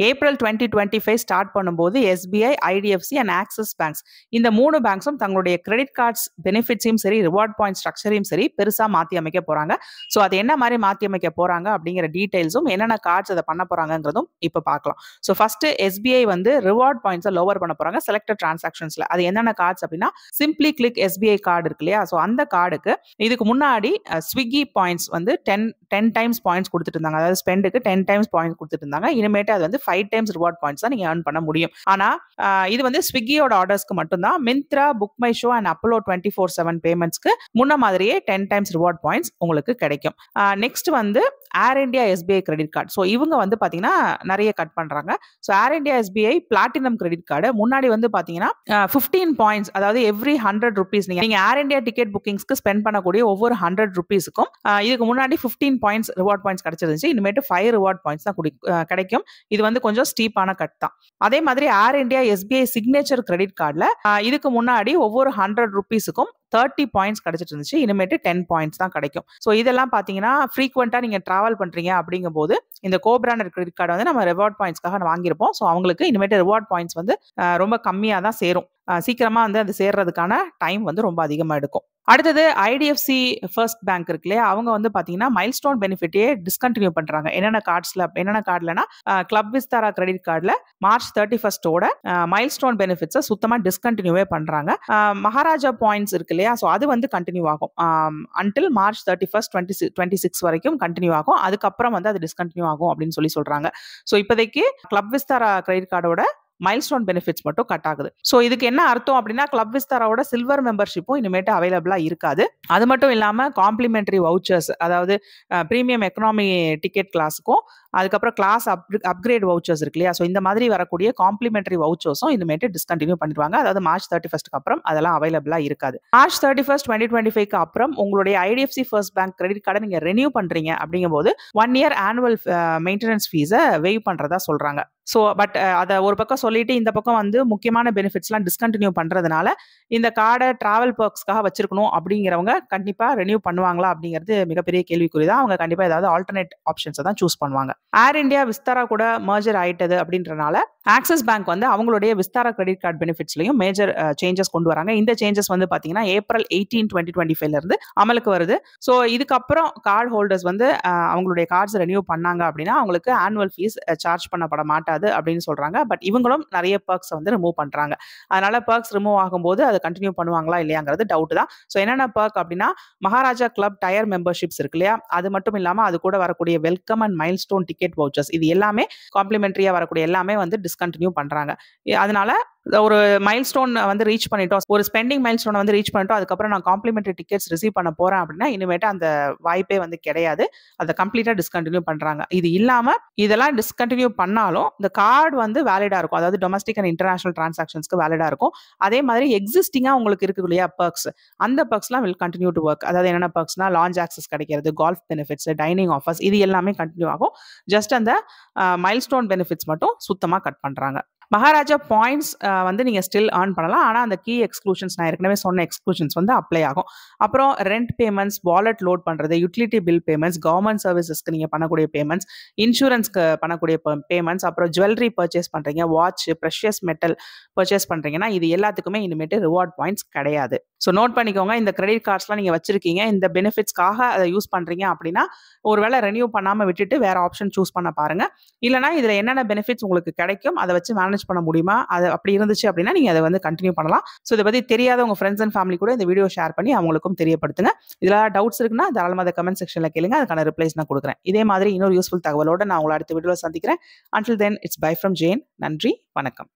April 2025 start பண்ணும்போது SBI, IDFC and axis banks இந்த 3 பேங்க்ஸும் தங்களுடைய கிரெடிட் கார்ட்ஸ் பெனிஃபிட்ஸையும் சரி, ரிவார்ட் பாயிண்ட் ஸ்ட்ரக்சரையும் சரி பெருசா மாத்தி அமைக்க போறாங்க. ஸோ அது என்ன மாதிரி மாத்தி அமைக்க போறாங்க அப்படிங்கிற டீடைல்ஸும், என்னென்ன கார்ட்ஸ் அதை பண்ண போறாங்கிறதும் இப்போ பார்க்கலாம். ஸோ ஃபர்ஸ்ட் எஸ்பிஐ வந்து ரிவார்ட் பாயிண்ட்ஸை லோவர் பண்ண போறாங்க செலக்டட் டிரான்சாக்ஷன்ஸ்ல. அது என்னென்ன கார்ட்ஸ் அப்படின்னா, சிம்பிளி கிளிக் எஸ்பிஐ கார்டு இருக்கு இல்லையா, ஸோ அந்த கார்டுக்கு இதுக்கு முன்னாடி ஸ்விக்கி பாயிண்ட்ஸ் வந்து 10 டைம்ஸ் பாயிண்ட்ஸ் கொடுத்துட்டு இருந்தாங்க. அதாவது ஸ்பெண்டுக்கு 10 டைம்ஸ் பாயிண்ட்ஸ் கொடுத்துட்டு இருந்தாங்க. இனிமேட்டு அது வந்து 5 டைம்ஸ் ரிவார்ட் பாயிண்ட்ஸ் தான் நீங்க earn பண்ண முடியும். ஆனா இது வந்து ஸ்விக்கியோட ஆர்டர்ஸ்க்கு மட்டும்தான். Myntra, book my show and Apollo 24/7 பேமெண்ட்ஸ்க்கு முன்ன மாதிரியே 10 டைம்ஸ் ரிவார்ட் பாயிண்ட்ஸ் உங்களுக்கு கிடைக்கும். நெக்ஸ்ட் வந்து Air India SBI credit card. So இவங்க வந்து பாத்தீங்கன்னா நிறைய கட் பண்றாங்க. So Air India SBI platinum credit card முன்னாடி வந்து பாத்தீங்கன்னா 15 பாயிண்ட்ஸ், அதாவது எவ்ரி 100 ருபீஸ் நீங்க ஏர் இந்தியா டிக்கெட் புக்கிங்ஸ்க்கு ஸ்பெண்ட் பண்ணக்கூடிய ஒவ்வொரு 100 ருபீஸுக்கும் இதுக்கு முன்னாடி 15 பாயிண்ட்ஸ் ரிவார்ட் பாயிண்ட்ஸ் கிடைச்சிருந்துச்சு. இனிமேட்டு 5 ரிவார்ட் பாயிண்ட்ஸ் தான் கிடைக்கும். இது வந்து கொஞ்சம் ஸ்டீப்பான கட் தான். அதே மாதிரி ஏர் இந்தியா எஸ்பிஐ சிக்னேச்சர் கிரெடிட் கார்டுல இதுக்கு முன்னாடி ஒவ்வொரு 100 ருபீஸுக்கும் 30 பாயிண்ட்ஸ் கிடைச்சிட்டு இருந்துச்சு. இனிமேட்டு 10 பாயிண்ட்ஸ் தான் கிடைக்கும். ஸோ இதெல்லாம் பாத்தீங்கன்னா ஃப்ரீக்வெண்டா நீங்க டிராவல் பண்றீங்க அப்படிங்கும் போது இந்த கோபிராண்டட் கிரெடிட் கார்டு வந்து நம்ம ரிவார்ட் பாயிண்ட்ஸ்க்காக வாங்கியிருப்போம். ஸோ அவங்களுக்கு இனிமேட்டு ரிவார்ட் பாயிண்ட்ஸ் வந்து ரொம்ப கம்மியா தான் சேரும். சீக்கிரமா வந்து அது சேர்றதுக்கான டைம் வந்து ரொம்ப அதிகமா எடுக்கும். அடுத்தது ஐடிஎஃப்சி ஃபர்ஸ்ட் பேங்க் இருக்கு இல்லையா, அவங்க வந்து பாத்தீங்கன்னா மைல்ஸ்டோன் பெனிஃபிட்டே டிஸ்கண்டினியூ பண்றாங்க. என்னென்ன கார்டுலனா கிளப் விஸ்தாரா கிரெடிட் கார்டுல மார்ச் 31 மைல்ஸ்டோன் பெனிஃபிட்ஸை சுத்தமா டிஸ்கண்டினியூவே பண்றாங்க. மகாராஜா பாயிண்ட்ஸ் இருக்கு இல்லையா, ஸோ அது வந்து கண்டினியூ ஆகும் அன்டில் மார்ச் 31, 2026 வரைக்கும் கண்டினியூ ஆகும். அதுக்கப்புறம் வந்து அது டிஸ்கண்டினியூ ஆகும் அப்படின்னு சொல்றாங்க. ஸோ இப்போதைக்கு கிளப் விஸ்தாரா கிரெடிட் கார்டோட மைல்ஸ்டோன் பெனிஃபிட்ஸ் மட்டும் கட் ஆகுது. ஸோ இதுக்கு என்ன அர்த்தம் அப்படின்னா, கிளப் விஸ்தாராவோட சில்வர் மெம்பர்ஷிப்பும் இனிமேட்டு அவைலபிளா இருக்காது. அது மட்டும் இல்லாம காம்ப்ளிமெண்டரி வவுச்சர்ஸ், அதாவது பிரீமியம் எக்கனாமி டிக்கெட் கிளாஸுக்கும் அதுக்கப்புறம் கிளாஸ் அப்கிரேட் வவுச்சர்ஸ் இருக்கு இல்லையா, ஸோ இந்த மாதிரி வரக்கூடிய காம்ப்ளிமெண்டரி வவுச்சர்ஸும் இனிமேட்டு டிஸ்கண்டினியூ பண்ணிடுவாங்க. அதாவது மார்ச் 31 அப்புறம் அதெல்லாம் அவைலபிளா இருக்காது. மார்ச் 31, 2025 அப்புறம் உங்களுடைய ஐடிஎஃப்சி ஃபர்ஸ்ட் பேங்க் கிரெடிட் கார்டை நீங்க ரெனியூ பண்றீங்க அப்படிங்கும்போது 1 இயர் ஆனுவல் மெயின்டெனன்ஸ் ஃபீஸை வெய்வ் பண்றதா சொல்றாங்க. ஸோ பட் அதை ஒரு பக்கம் சொல்லிட்டு இந்த பக்கம் வந்து முக்கியமான பெனிஃபிட்ஸ்லாம் டிஸ்கண்டினியூ பண்றதுனால இந்த கார்டை டிராவல் பர்க்ஸ்க்காக வச்சிருக்கணும் அப்படிங்கிறவங்க கண்டிப்பா ரெனியூ பண்ணுவாங்களா அப்படிங்கிறது மிகப்பெரிய கேள்விக்குறி தான். அவங்க கண்டிப்பா ஏதாவது ஆல்டர்னேட் ஆப்ஷன்ஸை தான் சூஸ் பண்ணுவாங்க. ஏர் இந்தியா விஸ்தாரா கூட மர்ஜர் ஆயிட்டது அப்படின்றனால ஆக்சிஸ் பேங்க் வந்து அவங்களுடைய விஸ்தாரா கிரெடிட் கார்டு பெனிஃபிட்ஸ்லயும் மேஜர் சேஞ்சஸ் கொண்டு வராங்க. இந்த சேஞ்சஸ் வந்து பாத்தீங்கன்னா ஏப்ரல் 18, 2025 இருந்து அமலுக்கு வருது. ஸோ இதுக்கப்புறம் கார்டு ஹோல்டர்ஸ் வந்து அவங்களுடைய கார்ட்ஸ் ரெனியூ பண்ணாங்க அப்படின்னா அவங்களுக்கு ஆனுவல் ஃபீஸ் சார்ஜ் பண்ணப்பட மாட்டாது அப்படின்னு சொல்றாங்க. பட் இவங்களும் நிறைய பர்க்ஸ் வந்து ரிமூவ் பண்றாங்க. அதனால பர்க்ஸ் ரிமூவ் ஆகும்போது அதை கண்டினியூ பண்ணுவாங்களா இல்லையாங்கிறது டவுட் தான். ஸோ என்னென்ன பர்க் அப்படின்னா, மகாராஜா கிளப் டயர் மெம்பர்ஷிப்ஸ் இருக்கு இல்லையா, அது மட்டும் இல்லாம அது கூட வரக்கூடிய welcome and milestone ticket vouchers, இது எல்லாமே காம்ப்ளிமெண்டரியா வரக்கூடிய எல்லாமே வந்து டிஸ்கண்டினியூ பண்றாங்க. அதனால ஒரு மைல்ஸ்டோன் வந்து ரீச் பண்ணிட்டோம், ஒரு ஸ்பெண்டிங் மைல்ஸ்டோனை வந்து ரீச் பண்ணிட்டோம், அதுக்கப்புறம் நான் காம்ப்ளிமெண்டரி டிக்கெட்ஸ் ரிசீவ் பண்ண போறேன் அப்படின்னா இனிமேட்டு அந்த வாய்ப்பே வந்து கிடையாது. அதை கம்ப்ளீட்டா டிஸ்கண்டினியூ பண்றாங்க. இது இல்லாம இதெல்லாம் டிஸ்கண்டினியூ பண்ணாலும் இந்த கார்டு வந்து வேலிடா இருக்கும். அதாவது டொமஸ்டிக் அண்ட் இன்டர்நேஷனல் டிரான்சாக்ஷன்ஸ்க்கு வேலிடா இருக்கும். அதே மாதிரி எக்ஸிஸ்டிங்கா உங்களுக்கு இருக்கு இல்லையா பர்க்ஸ், அந்த பர்க்ஸ்லாம் வில் கண்டினியூ டு ஒர்க். அதாவது என்னென்ன பர்க்ஸ்னா, லான்ச் ஆக்சஸ் கிடைக்கிறது, கால்ஃப் பெனிஃபிட்ஸ், டைனிங் ஆஃபர்ஸ், இது எல்லாமே கண்டினியூ ஆகும். ஜஸ்ட் அந்த மைல்ஸ்டோன் பெனிஃபிட்ஸ் மட்டும் சுத்தமா கட் பண்றாங்க. மகாராஜா பாயிண்ட்ஸ் வந்து நீங்க ஸ்டில் earn பண்ணலாம். ஆனா அந்த கீ எக்ஸ்க்ளூஷன்ஸ், நான் ஏற்கனவே சொன்ன எக்ஸ்க்ளூஷன்ஸ் வந்து அப்ளை ஆகும். அப்புறம் ரெண்ட் பேமெண்ட்ஸ், வாலெட் லோட் பண்றது, யூட்டிலிட்டி பில் பேமெண்ட்ஸ், கவர்மெண்ட் சர்வீசஸ்க்கு நீங்க பண்ணக்கூடிய பேமெண்ட்ஸ், இன்சூரன்ஸ்க்கு பண்ணக்கூடிய பேமெண்ட்ஸ், அப்புறம் ஜுவல்லரி பர்ச்சேஸ் பண்றீங்க, வாட்ச், ப்ரெஷியஸ் மெட்டல் பர்ச்சேஸ் பண்றீங்கன்னா இது எல்லாத்துக்குமே இனிமேட்டு ரிவார்ட் பாயிண்ட்ஸ் கிடையாது. ஸோ நோட் பண்ணிக்கோங்க, இந்த கிரெடிட் கார்ட்ஸ்லாம் நீங்க வச்சிருக்கீங்க, இந்த பெனிஃபிட்ஸ்க்காக அதை யூஸ் பண்றீங்க அப்படின்னா ஒருவேளை ரெனியூ பண்ணாம விட்டுட்டு வேற ஆப்ஷன் சூஸ் பண்ண பாருங்க. இல்லைனா இதுல என்னென்ன பெனிஃபிட்ஸ் உங்களுக்கு கிடைக்கும் அதை வச்சு மேனேஜ் பண்ண முடியுமா, அது அப்படி இருந்துச்சு அப்படின்னா நீங்க அதை வந்து கண்டினியூ பண்ணலாம். ஸோ இதை பத்தி தெரியாத உங்க ஃப்ரெண்ட்ஸ் அண்ட் ஃபேமிலி கூட இந்த வீடியோ ஷேர் பண்ணி அவங்களுக்கும் தெரியப்படுத்துங்க. இதுல டவுட்ஸ் இருக்குன்னா தாராளமாக அதை கமெண்ட் செக்ஷன்ல கேளுங்க, அதுக்கான ரிப்ளைஸ் நான் கொடுக்குறேன். இதே மாதிரி இன்னொரு யூஸ்ஃபுல் தகவலோட நான் உங்களை அடுத்த வீடியோல சந்திக்கிறேன். Until then, it's bye from Jane. நன்றி, வணக்கம்.